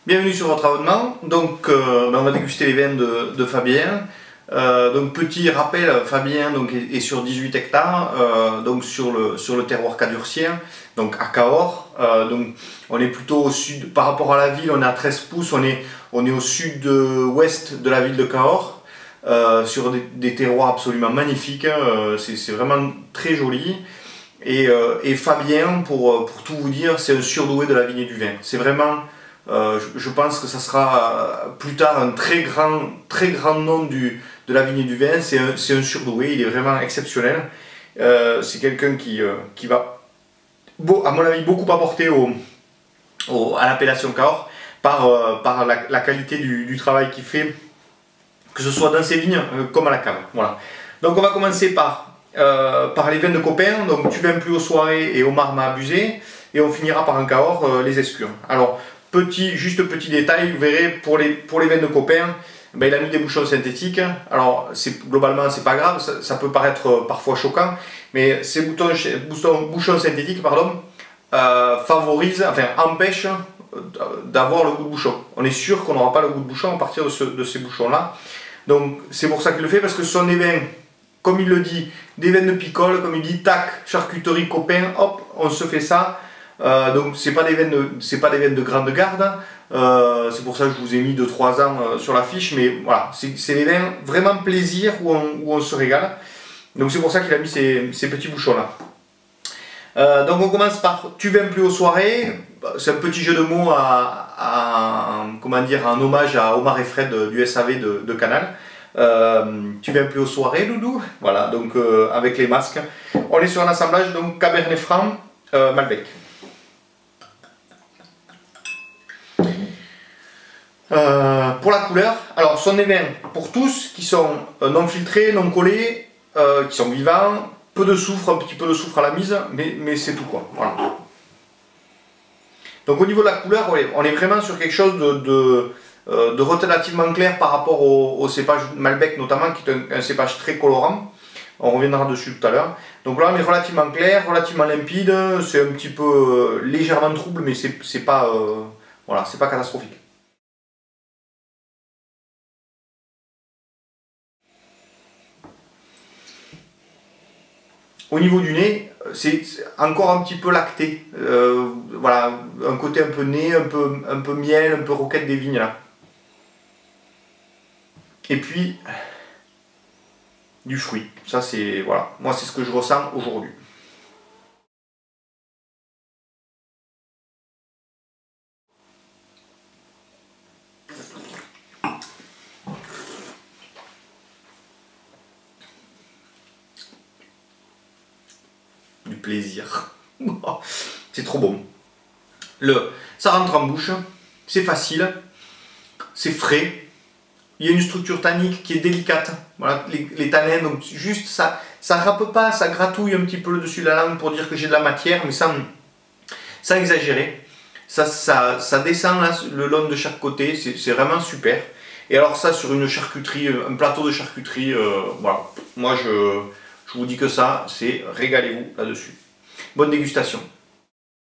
Bienvenue sur votre abonnement. Donc, on va déguster les vins de Fabien. Donc, petit rappel, Fabien donc, est sur 18 hectares, donc sur le terroir cadurcien, donc à Cahors. Donc, on est plutôt au sud, par rapport à la ville, on est à 13 pouces, on est au sud-ouest de la ville de Cahors, sur des terroirs absolument magnifiques, c'est vraiment très joli. Et Fabien, pour tout vous dire, c'est un surdoué de la vigne et du vin. C'est vraiment, je pense que ça sera plus tard un très grand nom de la vigne et du vin. C'est un surdoué, il est vraiment exceptionnel. C'est quelqu'un qui va, à mon avis, beaucoup apporter à l'appellation Cahors par la qualité du travail qu'il fait, que ce soit dans ses vignes comme à la cave. Voilà. Donc on va commencer par les vins de copains, donc Tu vins plus aux soirées et Omar m'a abusé, et on finira par un Cahors, les escures. Alors, juste petit détail, vous verrez, pour les vins de copains, ben, il a mis des bouchons synthétiques. Alors, globalement, c'est pas grave, ça peut paraître parfois choquant, mais ces bouchons synthétiques, empêchent d'avoir le goût de bouchon. On est sûr qu'on n'aura pas le goût de bouchon à partir de ces bouchons-là. Donc, c'est pour ça qu'il le fait, parce que ce sont des vins, comme il le dit, des vins de picole, comme il dit, tac, charcuterie, copain, hop, on se fait ça. Donc c'est pas des vins de grande garde. C'est pour ça que je vous ai mis 2-3 ans sur la fiche, mais voilà, c'est des vins vraiment plaisir où on se régale. Donc c'est pour ça qu'il a mis ces petits bouchons là. Donc on commence par Tu vins plus aux soirées. C'est un petit jeu de mots comment dire, en hommage à Omar et Fred du SAV de Canal. Tu viens plus aux soirées, Doudou. Voilà, donc avec les masques. On est sur un assemblage donc Cabernet Franc, Malbec. Pour la couleur, alors ce sont des vins pour tous qui sont non filtrés, non collés, qui sont vivants, peu de soufre, un petit peu de soufre à la mise, mais c'est tout quoi. Voilà. Donc au niveau de la couleur, on est vraiment sur quelque chose de relativement clair par rapport au cépage Malbec notamment, qui est un cépage très colorant. On reviendra dessus tout à l'heure. Donc là on est relativement clair, relativement limpide, c'est un petit peu légèrement trouble, mais c'est pas, voilà, c'est pas catastrophique. Au niveau du nez, c'est encore un petit peu lacté. Voilà, un côté un peu nez, un peu miel, un peu roquette des vignes là. Et puis, du fruit. Ça c'est, voilà, moi c'est ce que je ressens aujourd'hui. Du plaisir. C'est trop bon. Ça rentre en bouche, c'est facile, c'est frais. Il y a une structure tannique qui est délicate. Voilà, les tanins, donc juste ça râpe pas, ça gratouille un petit peu le dessus de la langue pour dire que j'ai de la matière, mais sans exagérer. Ça descend là, le long de chaque côté, c'est vraiment super. Et alors ça sur une charcuterie, un plateau de charcuterie, voilà. Moi je vous dis que ça, c'est régalez-vous là-dessus. Bonne dégustation.